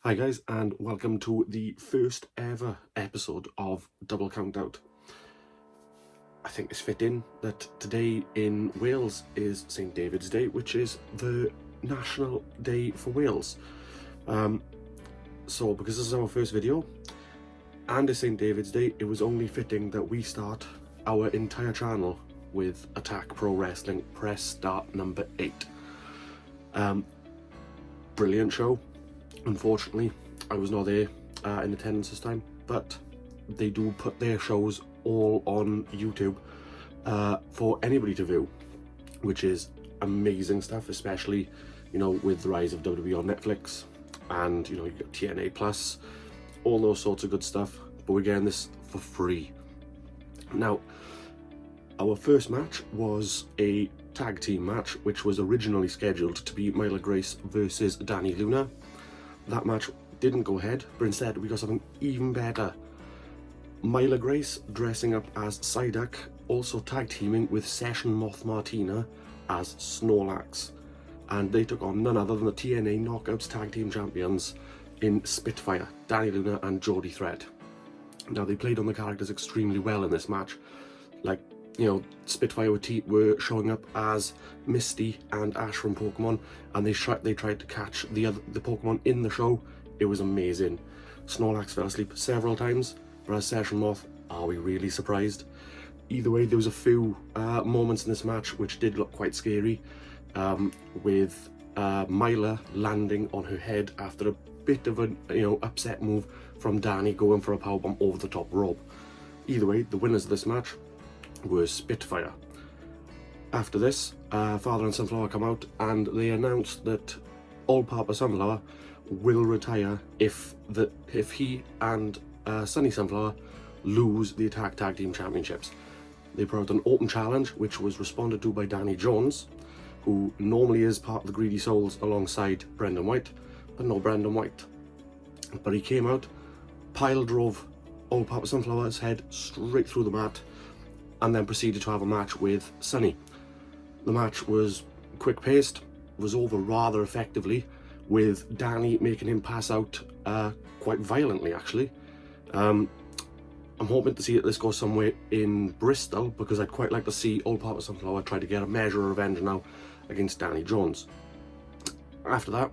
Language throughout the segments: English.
Hi guys, and welcome to the first ever episode of Double Count Out. I think it's fitting that today in Wales is St David's Day, which is the national day for Wales. So because this is our first video and it's St David's Day, it was only fitting that we start our entire channel with Attack Pro Wrestling Press Start number 8. Brilliant show. Unfortunately, I was not there in attendance this time, but they do put their shows all on YouTube for anybody to view, which is amazing stuff, especially, you know, with the rise of WWE on Netflix and, you know, you got TNA Plus, all those sorts of good stuff, but we're getting this for free. Now, our first match was a tag team match, which was originally scheduled to be Myla Grace versus Dani Luna. That match didn't go ahead, but instead we got something even better. Myla Grace dressing up as Psyduck, also tag teaming with Session Moth Martina as Snorlax. And they took on none other than the TNA Knockouts Tag Team Champions in Spitfire, Dani Luna and Jody Thread. Now, they played on the characters extremely well in this match. Like, you know, Spitfire were showing up as Misty and Ash from Pokemon, and they tried to catch the Pokemon in the show. It was amazing. Snorlax fell asleep several times, but as Session Moth, are we really surprised? Either way, there was a few moments in this match which did look quite scary, with Myla landing on her head after a bit of a upset move from Dani going for a powerbomb over the top rope. Either way, the winners of this match was Spitfire. After this, Father and Sunflower come out and they announced that All Papa Sunflower will retire if he and Sunny Sunflower lose the Attack Tag Team Championships. They put out an open challenge, which was responded to by Danny Jones, who normally is part of the Greedy Souls alongside Brendan White, but no Brendan White. But he came out, pile drove All Papa Sunflower's head straight through the mat, and then proceeded to have a match with Sunny. The match was quick-paced, was over rather effectively, with Danny making him pass out quite violently, actually. I'm hoping to see that this goes somewhere in Bristol, because I'd quite like to see Old Papa Sunflower try to get a measure of revenge now against Danny Jones. After that,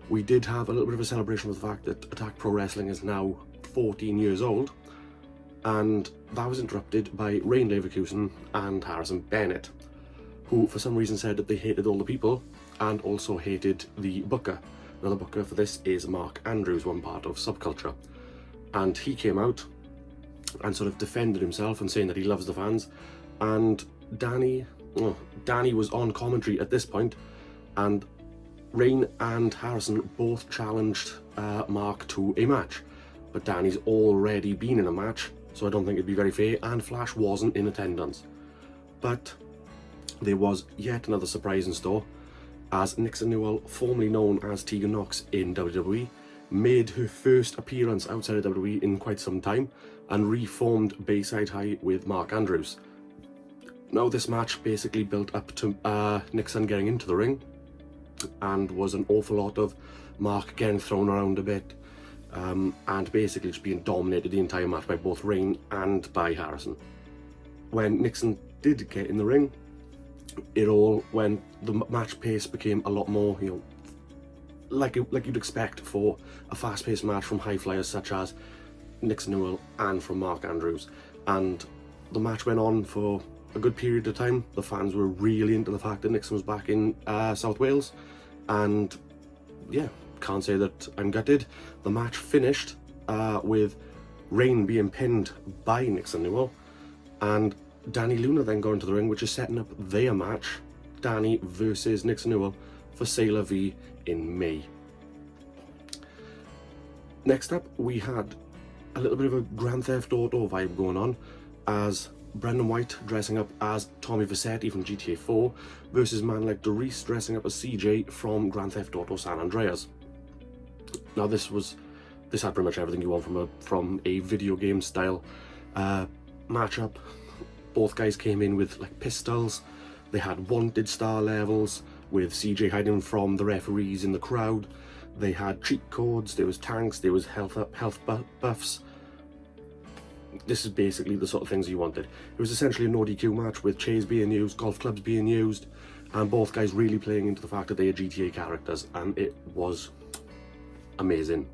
we did have a little bit of a celebration of the fact that Attack Pro Wrestling is now 14 years old, and that was interrupted by Rain Leverkusen and Harrison Bennett, who for some reason said that they hated all the people and also hated the booker. Now, the booker for this is Mark Andrews, one part of Subculture, and he came out and sort of defended himself and saying that he loves the fans. And Danny was on commentary at this point, and Rain and Harrison both challenged Mark to a match, but Danny's already been in a match, so I don't think it'd be very fair, and Flash wasn't in attendance. But there was yet another surprise in store, as Nixon Newell, formerly known as Tegan Knox in WWE, made her first appearance outside of WWE in quite some time, and reformed Bayside High with Mark Andrews. Now, this match basically built up to Nixon getting into the ring, and was an awful lot of Mark getting thrown around a bit, and basically just being dominated the entire match by both Rain and by Harrison. When Nixon did get in the ring, the match pace became a lot more, you know, like you'd expect for a fast-paced match from high flyers such as Nixon Newell and from Mark Andrews. And the match went on for a good period of time. The fans were really into the fact that Nixon was back in South Wales, and yeah, can't say that I'm gutted. The match finished with Rain being pinned by Nixon Newell, and Dani Luna then got into the ring, which is setting up their match, Dani versus Nixon Newell, for Sailor V in May. Next up, we had a little bit of a Grand Theft Auto vibe going on, as Brendan White dressing up as Tommy Vercetti from GTA 4 versus man like Doris dressing up as CJ from Grand Theft Auto San Andreas. Now, this had pretty much everything you want from a video game style matchup. Both guys came in with like pistols. They had wanted star levels, with CJ hiding from the referees in the crowd. They had cheat codes, there was tanks, there was health buffs. This is basically the sort of things you wanted. It was essentially a no DQ match with chairs being used, golf clubs being used, and both guys really playing into the fact that they are GTA characters, and it was amazing.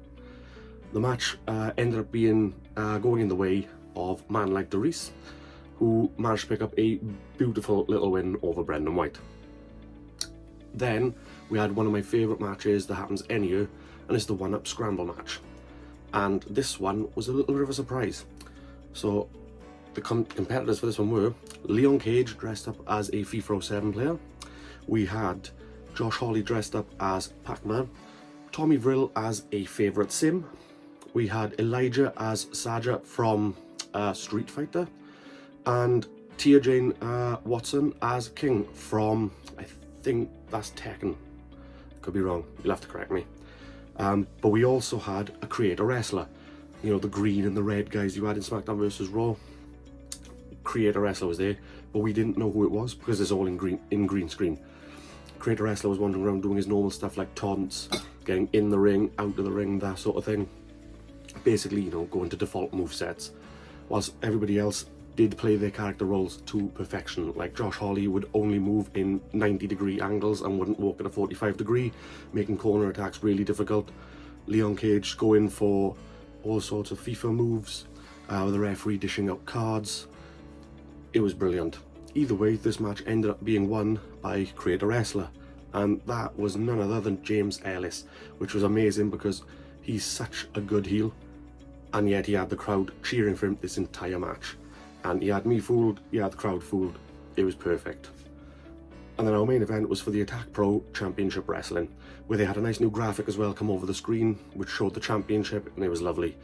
The match ended up being going in the way of man like Doris, who managed to pick up a beautiful little win over Brendan White. Then we had one of my favourite matches that happens any year, and it's the one-up scramble match. And this one was a little bit of a surprise. So the competitors for this one were Leon Cage dressed up as a FIFA 07 player. We had Josh Hawley dressed up as Pac-Man, Tommy Vrill as a favourite sim. We had Elijah as Saja from Street Fighter, and Tia Jane Watson as King from, I think that's Tekken. Could be wrong, you'll have to correct me. But we also had a creator wrestler. You know, the green and the red guys you had in SmackDown vs. Raw. Creator wrestler was there, but we didn't know who it was because it's all in green screen. Creator wrestler was wandering around doing his normal stuff like taunts, getting in the ring, out of the ring, that sort of thing. Basically, you know, going to default movesets, whilst everybody else did play their character roles to perfection. Like Josh Hawley would only move in 90-degree angles and wouldn't walk at a 45-degree, making corner attacks really difficult. Leon Cage going for all sorts of FIFA moves, with the referee dishing out cards. It was brilliant. Either way, this match ended up being won by Creator Wrestler, and that was none other than James Ellis, which was amazing because he's such a good heel, and yet he had the crowd cheering for him this entire match. And he had me fooled, he had the crowd fooled. It was perfect. And then our main event was for the Attack Pro Championship Wrestling, where they had a nice new graphic as well come over the screen, which showed the championship, and it was lovely.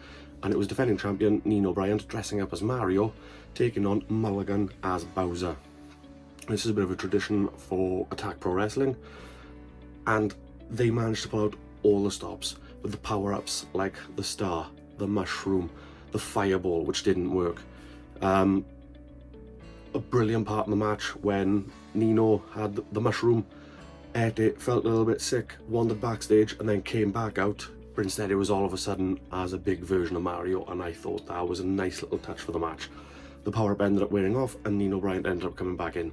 And it was defending champion Nino Bryant dressing up as Mario, taking on Mulligan as Bowser. This is a bit of a tradition for Attack Pro Wrestling, and they managed to pull out all the stops with the power-ups like the star, the mushroom, the fireball, which didn't work. A brilliant part in the match when Nino had the mushroom, ate it, felt a little bit sick, wandered backstage, and then came back out, but instead it was all of a sudden as a big version of Mario, and I thought that was a nice little touch for the match. The power-up ended up wearing off, and Nino Bryant ended up coming back in.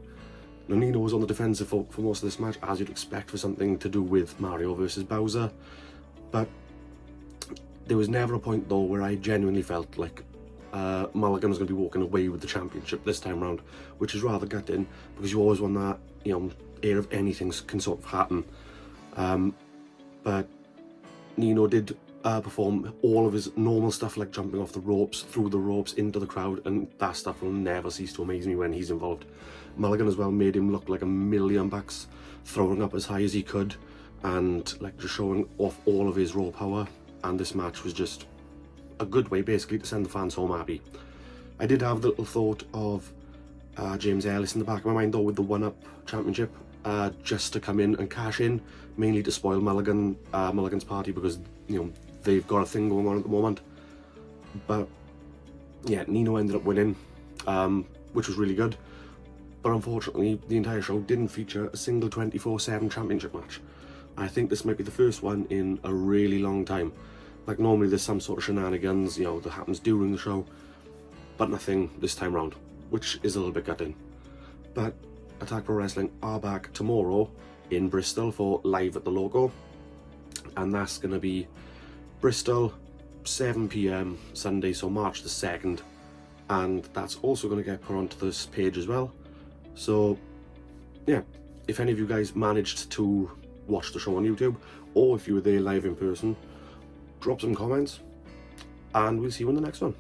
Now, Nino was on the defensive for most of this match, as you'd expect for something to do with Mario versus Bowser, but there was never a point though where I genuinely felt like Mulligan was going to be walking away with the championship this time round, which is rather gutting because you always want that, you know, air of anything can sort of happen. But Nino did perform all of his normal stuff like jumping off the ropes, through the ropes, into the crowd, and that stuff will never cease to amaze me when he's involved. Mulligan as well made him look like $1,000,000, throwing up as high as he could and like just showing off all of his raw power, and this match was just a good way basically to send the fans home happy. I did have the little thought of James Ellis in the back of my mind though with the one-up championship, just to come in and cash in, mainly to spoil Mulligan's party because, you know, they've got a thing going on at the moment. But yeah, Nino ended up winning, which was really good. But unfortunately, the entire show didn't feature a single 24/7 championship match. I think this might be the first one in a really long time. Like normally there's some sort of shenanigans, you know, that happens during the show, but nothing this time round, which is a little bit gutting. But Attack Pro Wrestling are back tomorrow in Bristol for Live at the Logo, and that's going to be Bristol 7 PM Sunday, so March the 2nd, and that's also going to get put onto this page as well. So yeah, if any of you guys managed to watch the show on YouTube, or if you were there live in person, drop some comments, and we'll see you in the next one.